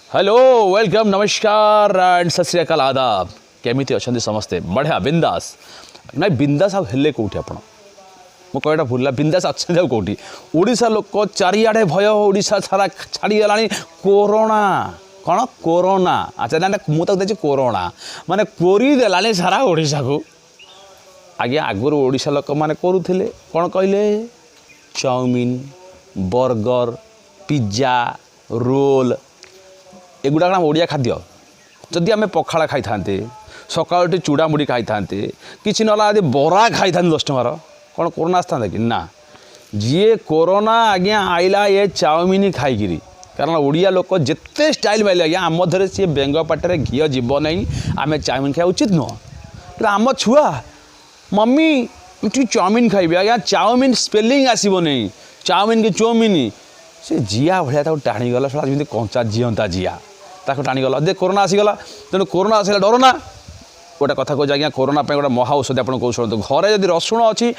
Hello welcome नमस्कार and सत श्री अकाल आदाब केमिति अच्छा समस्ते बढ़िया बिंदास ना बिंदास आले कौटी आप कहटा भूलला बिंदास अच्छा कौटी ओडिशा लोक चारिआडे भय ओडिशा सारा छाड़ीगला कोरोना कौन कोरोना अच्छा ना मुझे देखिए कोरोना माने कोरीदेला सारा ओडिशा को आज्ञा आगुरी ओडिशा लोक मैंने करुले कौन कहले चाउमिन बर्गर पिज्जा रोल एगुड़ा ओडिया खाद्य जदि आम पखाड़ा खाई था सका चूड़ामुड़ी खाई था कि ना बरा खाई था 10 टकर कौन कोरोना आसता कि ना जी कोरोना आज्ञा आइला ये चाउमिन खाईकिरी कारण ओडिया लोक जिते स्टाइल माइल आज्ञा आम धरे सी बेंग पाटे घी जीव नहीं आम चाउमिन खाया उचित नुह आम छुआ मम्मी टी चाउमिन खाइबे आज्ञा चाउमिन स्पेलिंग आसब नहीं चाउमिन की चौमिन से जिया भाया टाणीगला साला जमी कंचा जीवंता जिया ताको टाणीगला दे कोरोना आसीगला तेणु कोरोना आसला डर ना गोटे कथा कह आज्ञा कोरोना गोटे महा औषधि आप शुणु घरे जब रसुण अच्छी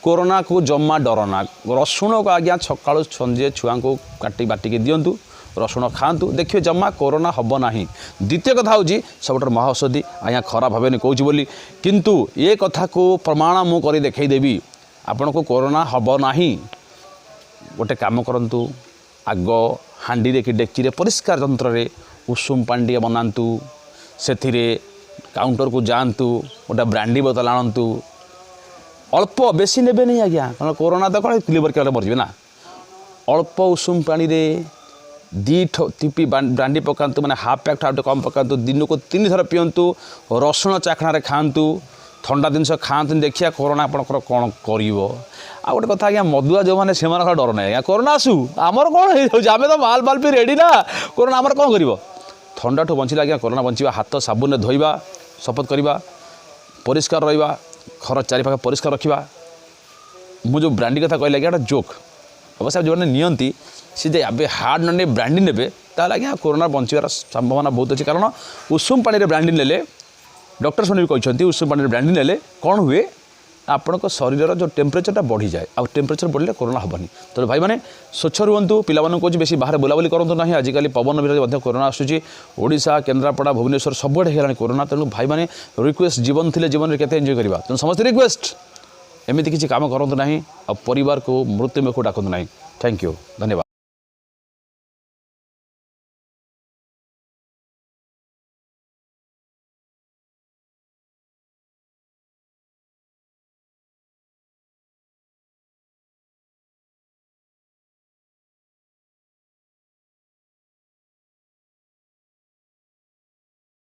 कोरोना को जमा डरना रसुण को आज्ञा सका संजे छुआ को काटी बाटिकी दिंतु रसुण खातु देखिए जमा कोरोना हम ना द्वितीय कथा हूँ सब महा औषधि आज्ञा खराब भाव कौच बोली किंतु ये कथा को प्रमाण मुझे देखईदेवी आपण को कोरोना हम ना गोटे काम करंतु आग हांडी कि डेक्ची परिष्कार जंत्र उषुम पानी बनातु से काउंटर को जातु गोटे ब्रांडी बोतल आणतु अल्प बेसी ने नहीं आज्ञा कारण कोरोना तो कौन लिवर के मरजे ना अल्प उषुम पानी दी टीपी ब्रांडी पकातु मैंने हाफ पैक्ट आउट कम पकातु दिन को 3 थर पींतु रसुण चाखणार खातु ठंडा जिनस खातु देखिए कोरोना आपंकर कौन कर आ गोटे कथा आज्ञा मदुआ जो मैंने से डर ना आज्ञा कोरोना आसू आमर कौन आम तो माल माल पी रेडी ना कोरोना आमर कौन कर ठंडा ठू बंचला आज्ञा कोरोना बंचा हाथ साबुन धोवा शपथ करवा परिष्कार रहा घर चारिपाख परिष्कार रखा मुझे ब्रांडी कथा कहले आज्ञा जोक अवश्य जो नियंती सी आबे हार्ड ने ब्रांडी ने आज्ञा कोरोना बचार संभावना बहुत अच्छी कारण उषुम पानी ब्रांडी ने डॉक्टर मैंने भी कहते उषुम पानी ब्रांडी ने कौन हुए आपण शरीर जो टेम्परेचरटा बढ़ी जाए आ टेम्परेचर बढ़ले कोरोना हेनी तो भाई मैंने स्वच्छ रुहतु पिला कौन बेसी बाहर बुलाबुली करूँ ना आजिकल पवन भी कोरोना आसूँ ओडिशा केन्द्रापड़ा भुवनेश्वर सबुआड़े है कोरोना तेणु भाई मैंने रिक्वेस्ट जीवन थे जीवन में केते एंजॉय करवा तेणु समस्त रिक्वेस्ट एमती किसी काम करूँ ना आ परिवार को मृत्युमुख डाकू ना थैंक यू धन्यवाद।